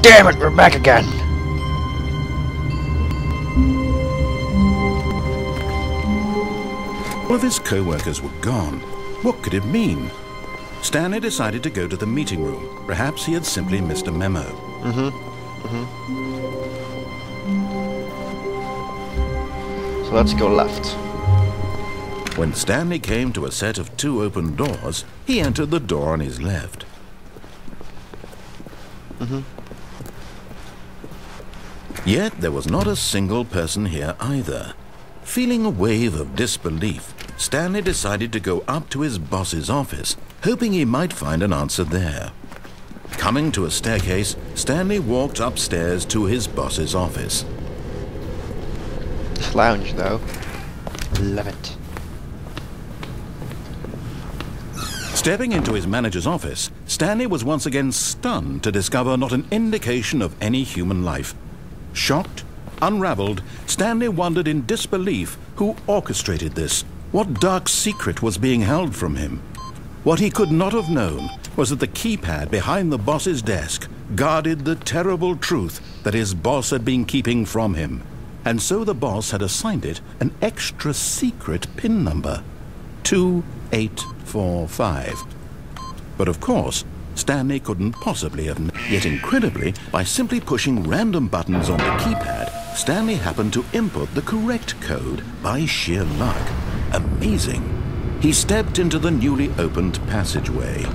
Damn it, we're back again! All of his co-workers were gone. What could it mean? Stanley decided to go to the meeting room. Perhaps he had simply missed a memo. So let's go left. When Stanley came to a set of 2 open doors, he entered the door on his left. Yet there was not a single person here either. Feeling a wave of disbelief, Stanley decided to go up to his boss's office, hoping he might find an answer there. Coming to a staircase, Stanley walked upstairs to his boss's office. This lounge, though. Love it. Stepping into his manager's office, Stanley was once again stunned to discover not an indication of any human life. Shocked, unraveled, Stanley wondered in disbelief who orchestrated this. What dark secret was being held from him? What he could not have known was that the keypad behind the boss's desk guarded the terrible truth that his boss had been keeping from him. And so the boss had assigned it an extra secret PIN number, 2845. But of course, Stanley couldn't possibly have known. Yet incredibly, by simply pushing random buttons on the keypad, Stanley happened to input the correct code by sheer luck. Amazing. He stepped into the newly opened passageway.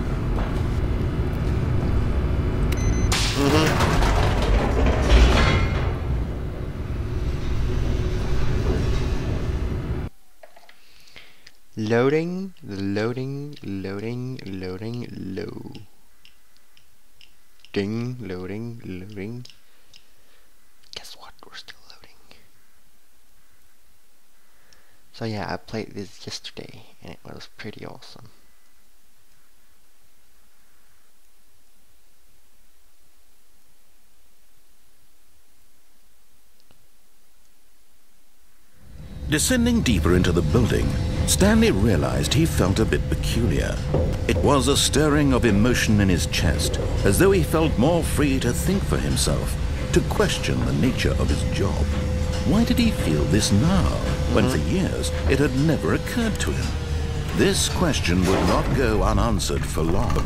Loading. Loading. Guess what? We're still loading. So yeah, I played this yesterday and it was pretty awesome. Descending deeper into the building, Stanley realized he felt a bit peculiar. It was a stirring of emotion in his chest, as though he felt more free to think for himself, to question the nature of his job. Why did he feel this now, when for years it had never occurred to him? This question would not go unanswered for long.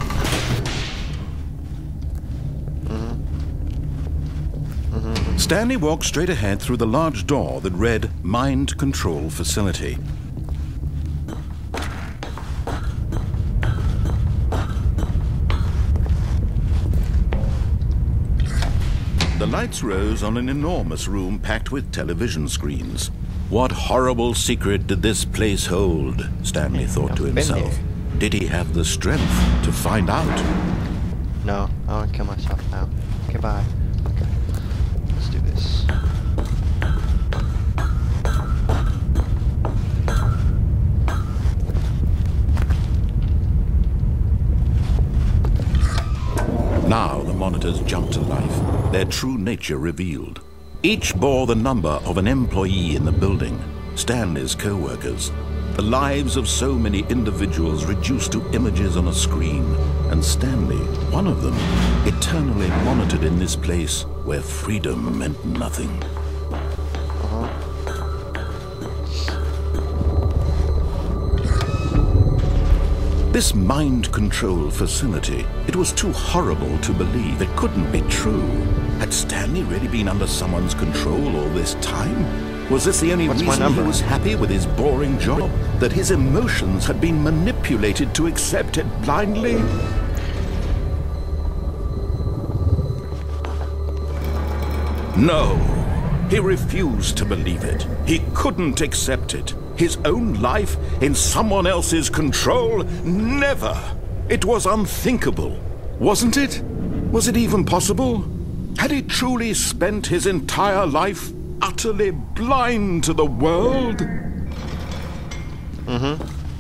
Stanley walked straight ahead through the large door that read Mind Control Facility. The lights rose on an enormous room packed with television screens. What horrible secret did this place hold? Stanley thought to himself. Did he have the strength to find out? No, I want to kill myself now. Okay, bye. Okay. Let's do this. Now the monitors jumped to life, their true nature revealed. Each bore the number of an employee in the building, Stanley's co-workers. The lives of so many individuals reduced to images on a screen, and Stanley, one of them, eternally monitored in this place where freedom meant nothing. This mind control facility, it was too horrible to believe. It couldn't be true. Had Stanley really been under someone's control all this time? Was this the only reason he was happy with his boring job? That his emotions had been manipulated to accept it blindly? No, he refused to believe it. He couldn't accept it. His own life in someone else's control? Never! It was unthinkable, wasn't it? Was it even possible? Had he truly spent his entire life utterly blind to the world?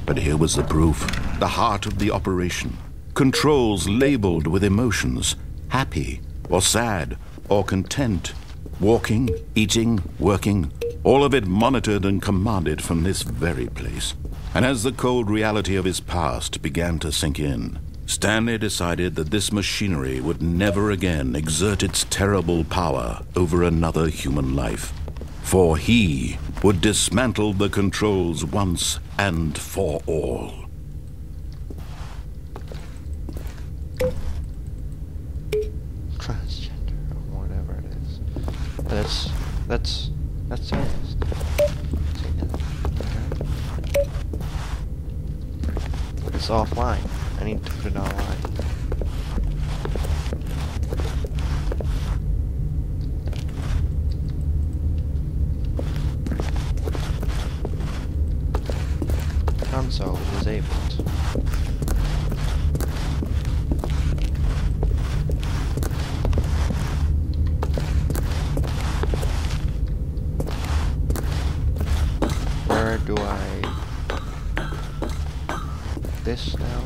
But here was the proof, the heart of the operation. Controls labeled with emotions, happy or sad or content. Walking, eating, working, all of it monitored and commanded from this very place. And as the cold reality of his past began to sink in, Stanley decided that this machinery would never again exert its terrible power over another human life. For he would dismantle the controls once and for all. Transgender or whatever it is. That's honest. It's offline. I need to put it online. Console disabled. Where do I... this now?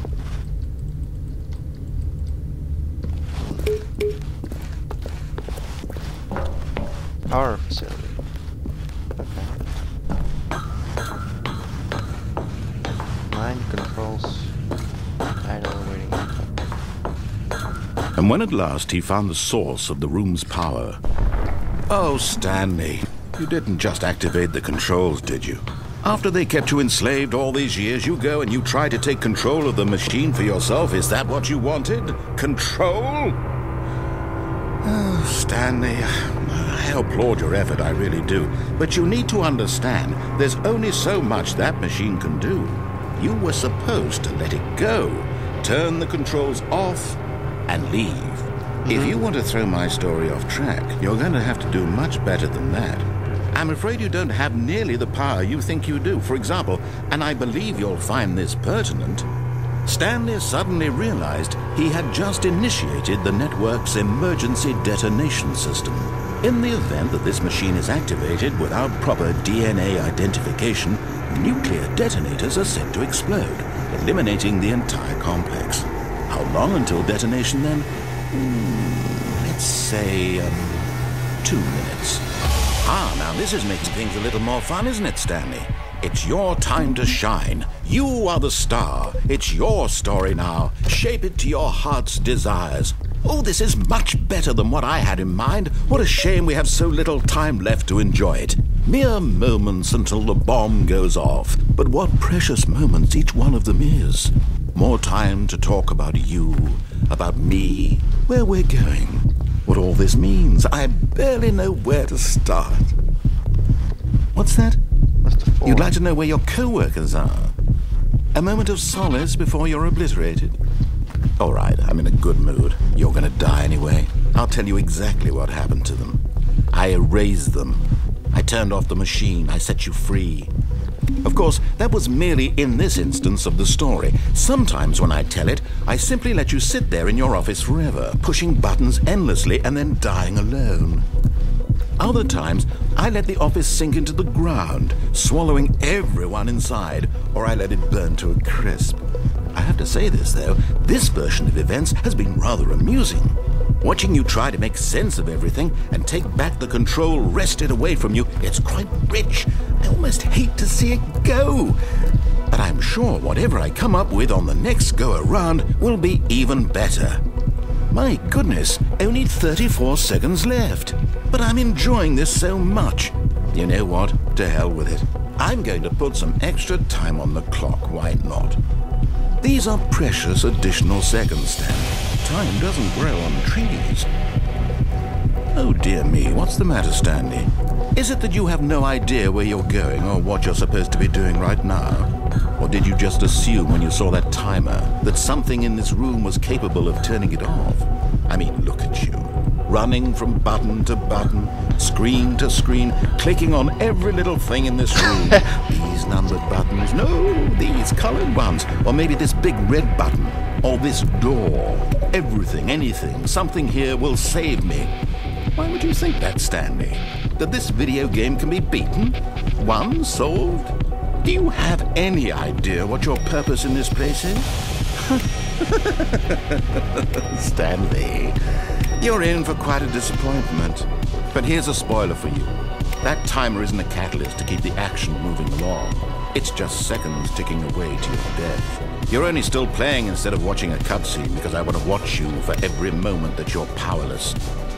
Power facility. Okay. Line controls. Idle waiting. And when at last he found the source of the room's power... Oh, Stanley, you didn't just activate the controls, did you? After they kept you enslaved all these years, you go and you try to take control of the machine for yourself. Is that what you wanted? Control? Oh, Stanley, I applaud your effort, I really do. But you need to understand, there's only so much that machine can do. You were supposed to let it go, turn the controls off, and leave. If you want to throw my story off track, you're going to have to do much better than that. I'm afraid you don't have nearly the power you think you do. For example, and I believe you'll find this pertinent, Stanley suddenly realized he had just initiated the network's emergency detonation system. In the event that this machine is activated without proper DNA identification, nuclear detonators are set to explode, eliminating the entire complex. How long until detonation then? Let's say 2 minutes. Ah, now this is making things a little more fun, isn't it, Stanley? It's your time to shine. You are the star. It's your story now. Shape it to your heart's desires. Oh, this is much better than what I had in mind. What a shame we have so little time left to enjoy it. Mere moments until the bomb goes off. But what precious moments each one of them is. More time to talk about you, about me, where we're going, what all this means. I barely know where to start. What's that? You'd like to know where your co-workers are? A moment of solace before you're obliterated? All right, I'm in a good mood. You're gonna die anyway. I'll tell you exactly what happened to them. I erased them. I turned off the machine. I set you free. Of course, that was merely in this instance of the story. Sometimes when I tell it, I simply let you sit there in your office forever, pushing buttons endlessly and then dying alone. Other times, I let the office sink into the ground, swallowing everyone inside, or I let it burn to a crisp. I have to say this, though, this version of events has been rather amusing. Watching you try to make sense of everything and take back the control wrested away from you, it's quite rich. I almost hate to see it go. But I'm sure whatever I come up with on the next go-around will be even better. My goodness, only 34 seconds left. But I'm enjoying this so much. You know what? To hell with it. I'm going to put some extra time on the clock, why not? These are precious additional seconds, Stanley. Time doesn't grow on trees. Oh dear me, what's the matter, Stanley? Is it that you have no idea where you're going or what you're supposed to be doing right now? Or did you just assume when you saw that timer that something in this room was capable of turning it off? I mean, look at you. Running from button to button, screen to screen, clicking on every little thing in this room. These numbered buttons, no, these colored ones. Or maybe this big red button, or this door. Everything, anything, something here will save me. Why would you think that, Stanley? That this video game can be beaten? Won? Solved? Do you have any idea what your purpose in this place is? Stanley, you're in for quite a disappointment. But here's a spoiler for you. That timer isn't a catalyst to keep the action moving along. It's just seconds ticking away to your death. You're only still playing instead of watching a cutscene because I want to watch you for every moment that you're powerless.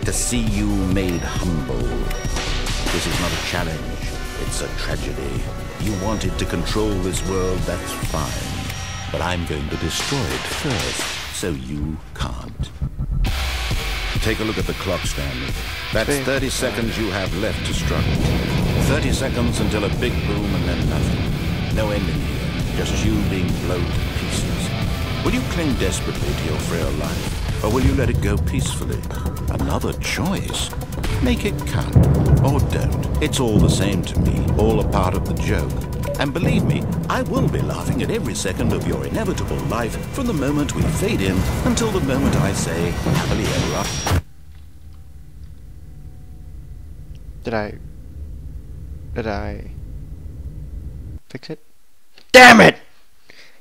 To see you made humble. This is not a challenge. It's a tragedy. You wanted to control this world, that's fine. But I'm going to destroy it first, so you can't. Take a look at the clock, Stanley. That's 30 seconds you have left to struggle. 30 seconds until a big boom and then nothing. No ending here, just you being blown to pieces. Will you cling desperately to your frail life, or will you let it go peacefully? Another choice. Make it count, or don't. It's all the same to me, all a part of the joke. And believe me, I will be laughing at every second of your inevitable life from the moment we fade in until the moment I say, happily ever after. Did I fix it? Damn it!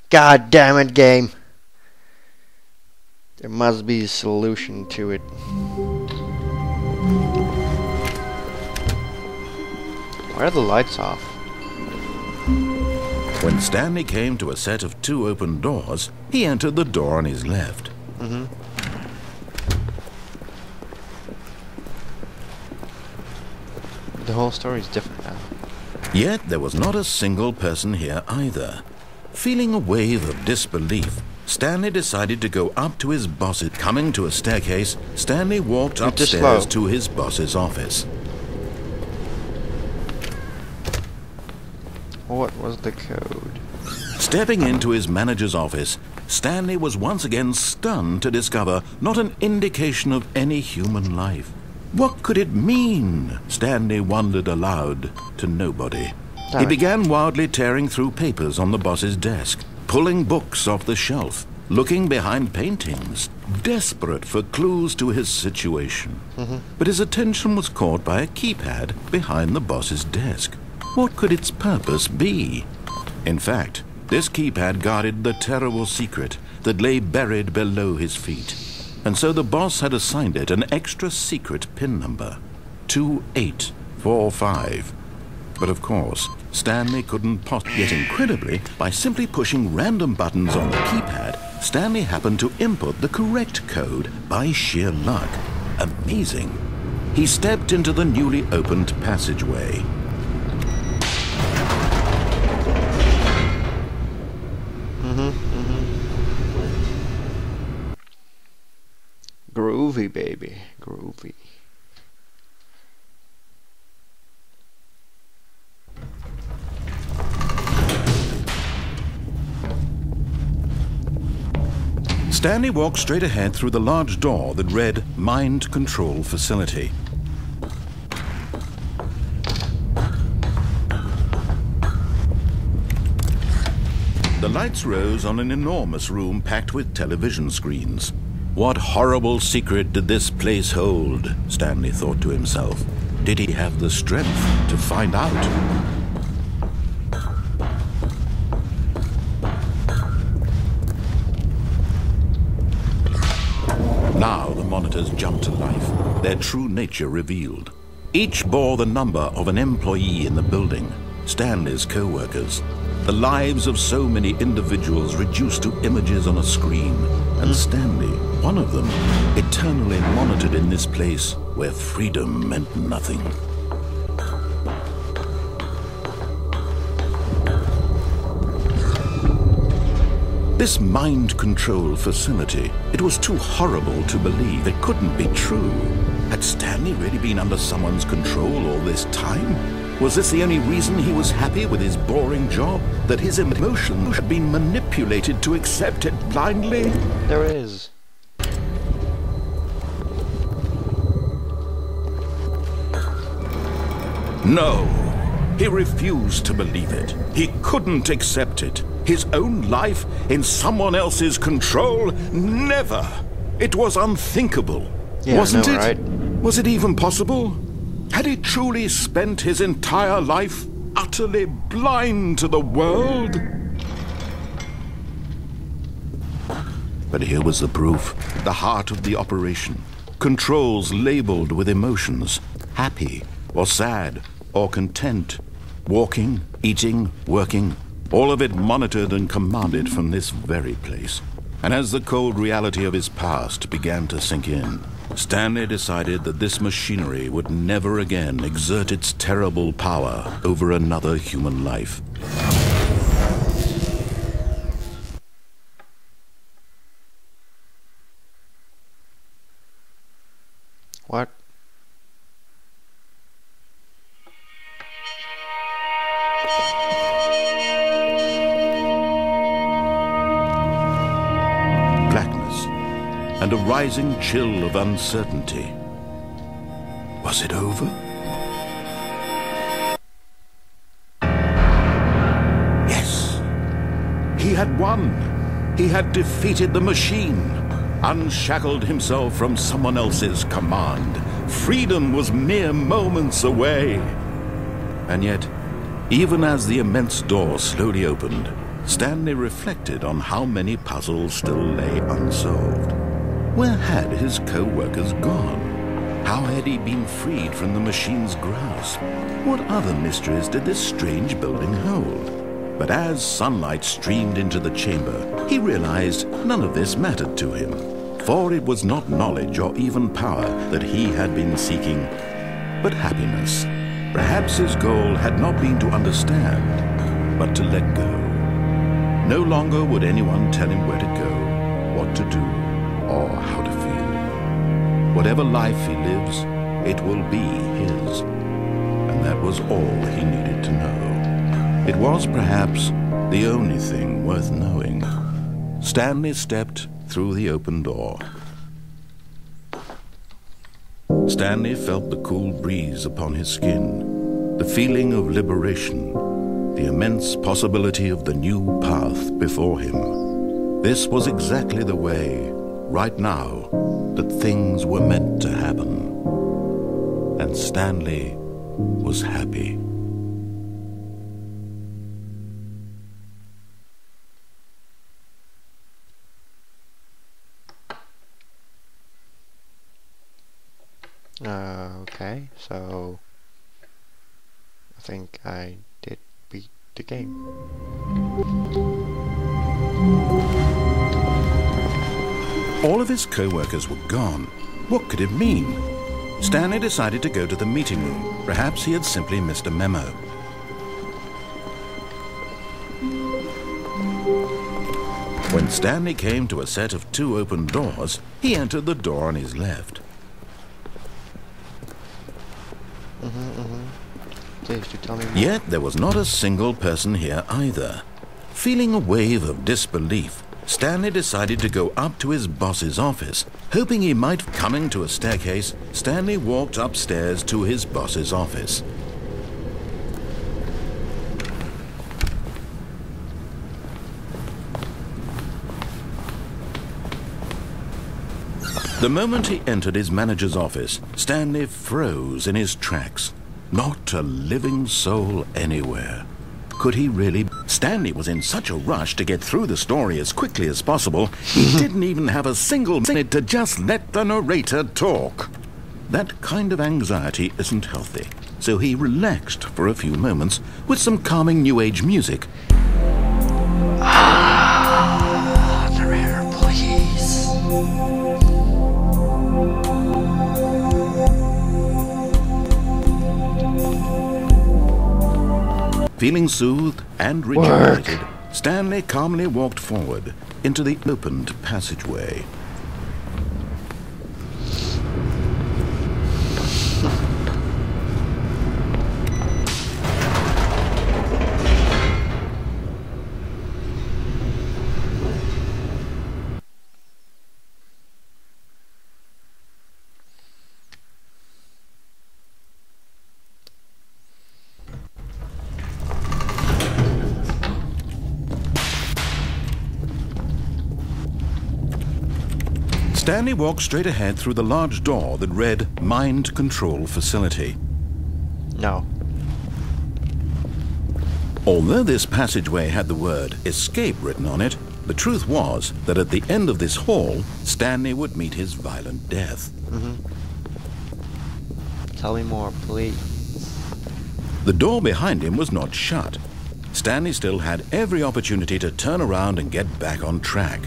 God damn it, game. There must be a solution to it. Why are the lights off? When Stanley came to a set of 2 open doors, he entered the door on his left. The whole story is different now. Yet there was not a single person here either. Feeling a wave of disbelief, Stanley decided to go up to his boss's. Coming to a staircase, Stanley walked upstairs to his boss's office. What was the code? Stepping into his manager's office, Stanley was once again stunned to discover not an indication of any human life. What could it mean? Stanley wondered aloud to nobody. He began wildly tearing through papers on the boss's desk, pulling books off the shelf, looking behind paintings, desperate for clues to his situation. But his attention was caught by a keypad behind the boss's desk. What could its purpose be? In fact, this keypad guarded the terrible secret that lay buried below his feet. And so the boss had assigned it an extra secret PIN number, 2845. But of course, Stanley couldn't yet incredibly, by simply pushing random buttons on the keypad, Stanley happened to input the correct code by sheer luck. Amazing. He stepped into the newly opened passageway. Groovy, baby. Groovy. Stanley walked straight ahead through the large door that read Mind Control Facility. The lights rose on an enormous room packed with television screens. What horrible secret did this place hold? Stanley thought to himself. Did he have the strength to find out? Now the monitors jumped to life, their true nature revealed. Each bore the number of an employee in the building, Stanley's co-workers. The lives of so many individuals reduced to images on a screen, and Stanley, one of them, eternally monitored in this place where freedom meant nothing. This mind control facility, it was too horrible to believe. It couldn't be true. Had Stanley really been under someone's control all this time? Was this the only reason he was happy with his boring job? That his emotions had been manipulated to accept it blindly? There is. No. He refused to believe it. He couldn't accept it. His own life in someone else's control? Never. It was unthinkable. Yeah, wasn't I know, it? right? Was it even possible? Had he truly spent his entire life utterly blind to the world? But here was the proof. The heart of the operation. Controls labeled with emotions. Happy or sad or content. Walking, eating, working, all of it monitored and commanded from this very place. And as the cold reality of his past began to sink in, Stanley decided that this machinery would never again exert its terrible power over another human life. What? Blackness and a rising chill of uncertainty. Was it over? Yes. He had won. He had defeated the machine, unshackled himself from someone else's command. Freedom was mere moments away. And yet, even as the immense door slowly opened, Stanley reflected on how many puzzles still lay unsolved. Where had his co-workers gone? How had he been freed from the machine's grasp? What other mysteries did this strange building hold? But as sunlight streamed into the chamber, he realized none of this mattered to him, for it was not knowledge or even power that he had been seeking, but happiness. Perhaps his goal had not been to understand, but to let go. No longer would anyone tell him where to go, what to do, or how to feel. Whatever life he lives, it will be his. And that was all he needed to know. It was perhaps the only thing worth knowing. Stanley stepped through the open door. Stanley felt the cool breeze upon his skin, the feeling of liberation, the immense possibility of the new path before him. This was exactly the way, right now, that things were meant to happen. And Stanley was happy. Okay, so I think I did beat the game. All of his co-workers were gone. What could it mean? Stanley decided to go to the meeting room. Perhaps he had simply missed a memo. When Stanley came to a set of 2 open doors, he entered the door on his left. Please do tell me more. Yet there was not a single person here either. Feeling a wave of disbelief, Stanley decided to go up to his boss's office. Hoping he might coming to a staircase, Stanley walked upstairs to his boss's office. The moment he entered his manager's office, Stanley froze in his tracks. Not a living soul anywhere. Could he really? Stanley was in such a rush to get through the story as quickly as possible, he didn't even have a single minute to just let the narrator talk. That kind of anxiety isn't healthy, so he relaxed for a few moments with some calming New Age music. Narrator, please. Feeling soothed and rejuvenated, Stanley calmly walked forward into the opened passageway. Stanley walked straight ahead through the large door that read Mind Control Facility. No. Although this passageway had the word Escape written on it, the truth was that at the end of this hall, Stanley would meet his violent death. Tell me more, please. The door behind him was not shut. Stanley still had every opportunity to turn around and get back on track.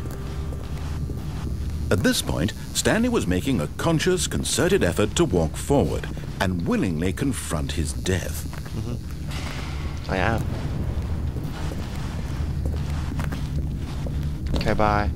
At this point, Stanley was making a conscious, concerted effort to walk forward and willingly confront his death. I am. Okay, bye.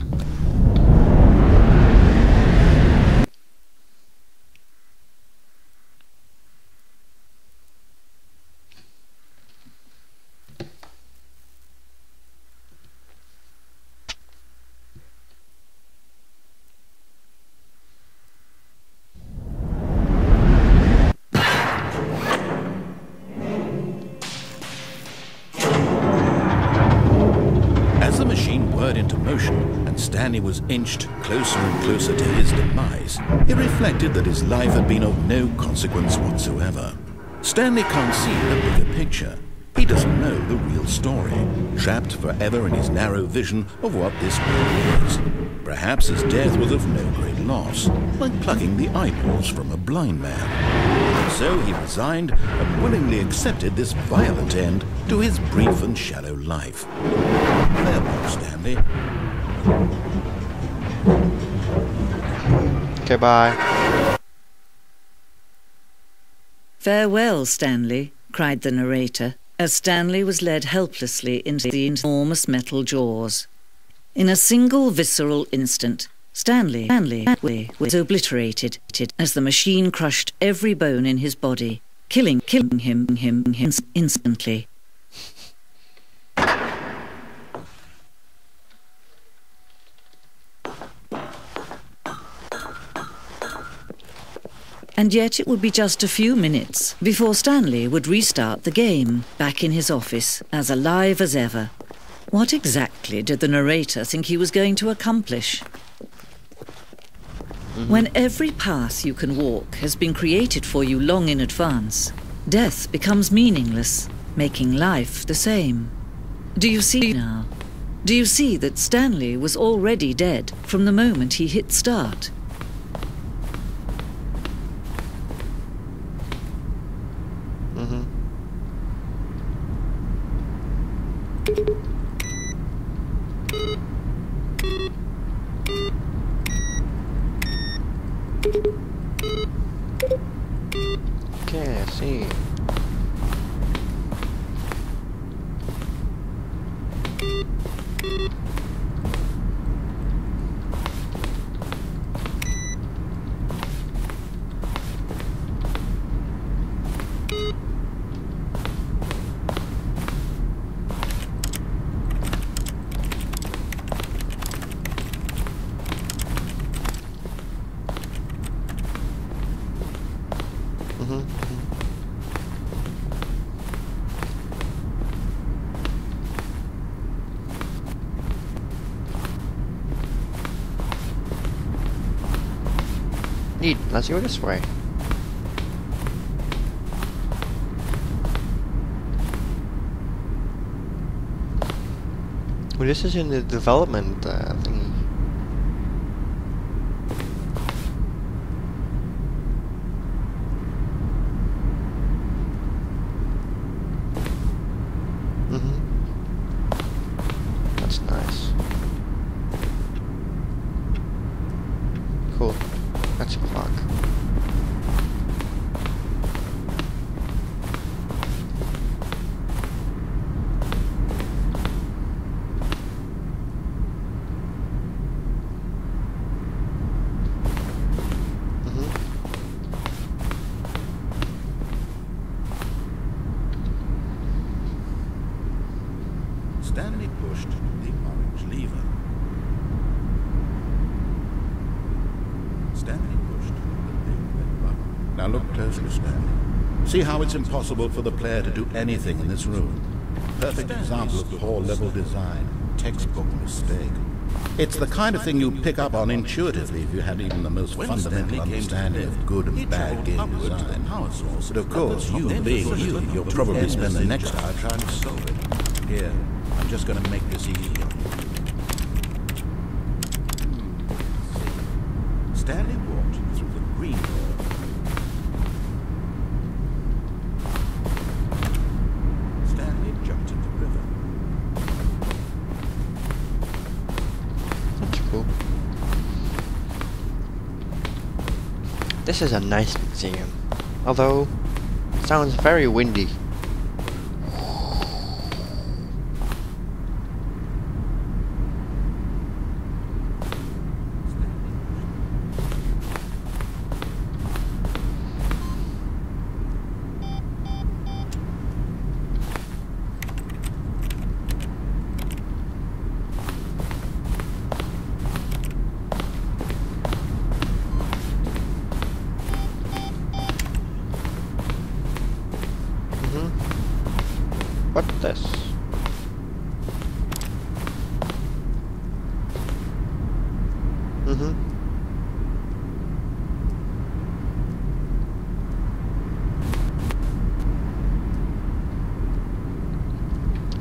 Into motion, and Stanley was inched closer and closer to his demise, he reflected that his life had been of no consequence whatsoever. Stanley can't see the bigger picture. He doesn't know the real story, trapped forever in his narrow vision of what this world is. Perhaps his death was of no great loss, like plucking the eyeballs from a blind man. And so he resigned and willingly accepted this violent end to his brief and shallow life. Farewell, Stanley. Okay, bye. Farewell, Stanley, cried the narrator, as Stanley was led helplessly into the enormous metal jaws. In a single visceral instant, Stanley was obliterated as the machine crushed every bone in his body, killing him instantly. And yet it would be just a few minutes before Stanley would restart the game, back in his office, as alive as ever. What exactly did the narrator think he was going to accomplish? When every path you can walk has been created for you long in advance, death becomes meaningless, making life the same. Do you see now? Do you see that Stanley was already dead from the moment he hit start? Okay, I see. Neat, let's go this way. Well, this is in the development thingy. That's nice. Cool. That's a clock. Stanley pushed the orange lever. Stanley pushed the big red button. Now look closely, Stanley. See how it's impossible for the player to do anything in this room. Perfect example of poor level design. Textbook mistake. It's the kind of thing you'd pick up on intuitively if you had even the most fundamental understanding of good and bad game design. But of course, you being you, you'll probably spend the next hour trying to solve it. Here, I'm just going to make this easy on you. Stanley walked through the green door. This is a nice museum, although it sounds very windy. What's this?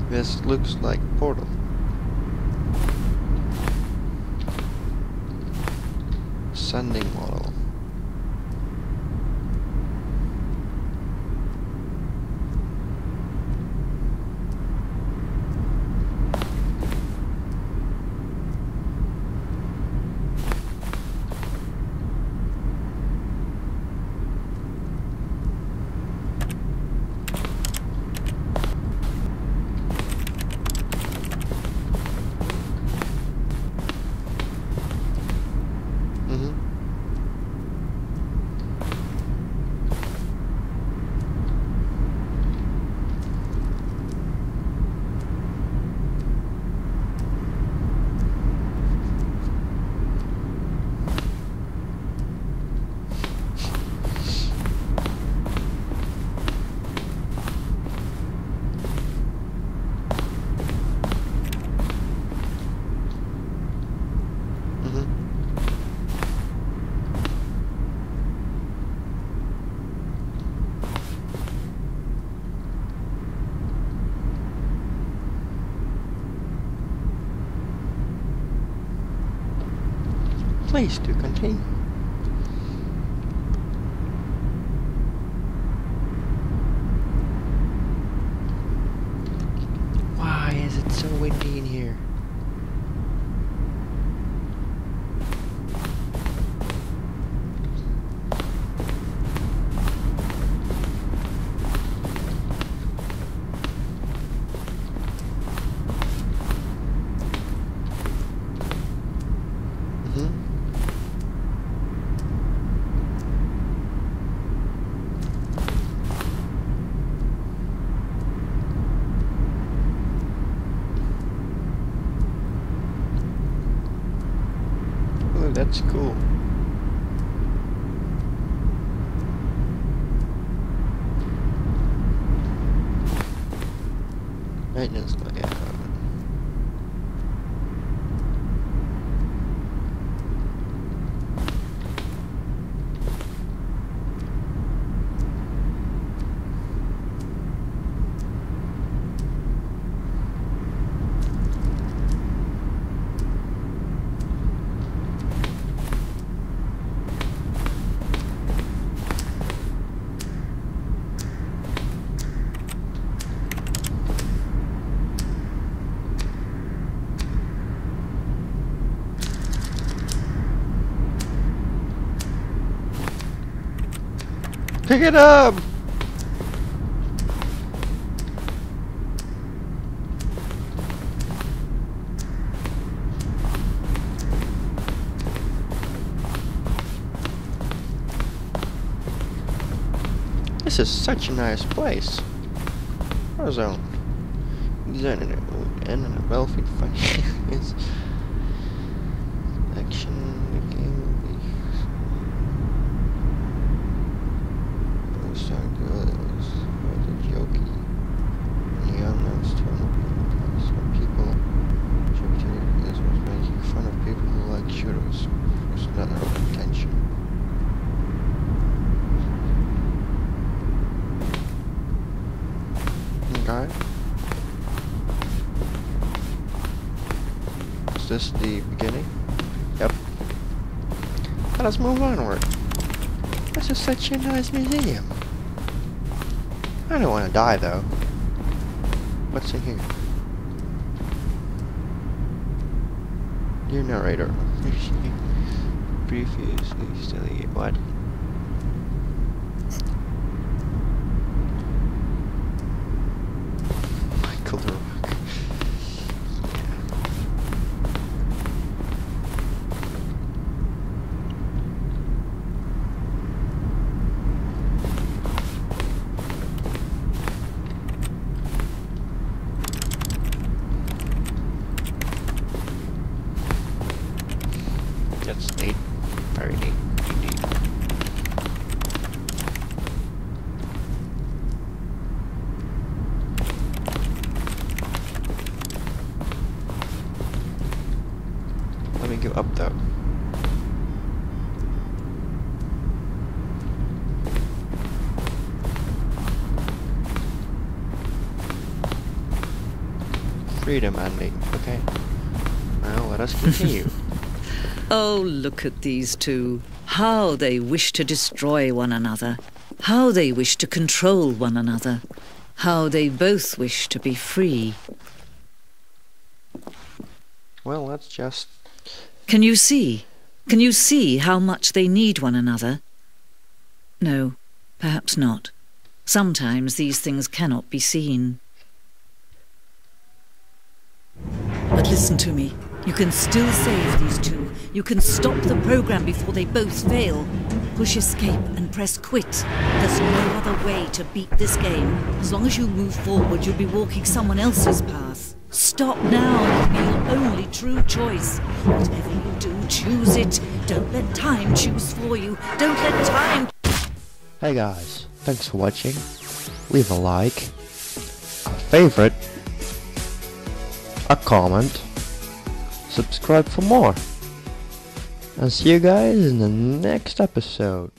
This looks like portal. Sending model. Please do continue. Why is it so windy in here? That's cool. Maintenance layout. Pick it up! This is such a nice place. Warzone. Design and a wealthy finance. Action. The game will be. Starting to it was rather jokey. The unknowns turn up some people joke to this was making fun of people who like shooters. Was not their own intention. Okay. Is this the beginning? Yep. Let us move onward. This is such a nice museum. I don't want to die though. What's in here? Dear narrator, previously silly. What? That's neat. Very neat indeed. Let me go up though. Freedom, Andy. Okay. Now let us continue. Oh, look at these two. How they wish to destroy one another. How they wish to control one another. How they both wish to be free. Well, let's just... Can you see? Can you see how much they need one another? No, perhaps not. Sometimes these things cannot be seen. But listen to me. You can still save these two. You can stop the program before they both fail. Push escape and press quit. There's no other way to beat this game. As long as you move forward, you'll be walking someone else's path. Stop now and it'll be your only true choice. Whatever you do, choose it. Don't let time choose for you. Don't let time... Hey guys, thanks for watching. Leave a like, a favorite, a comment, subscribe for more, and see you guys in the next episode.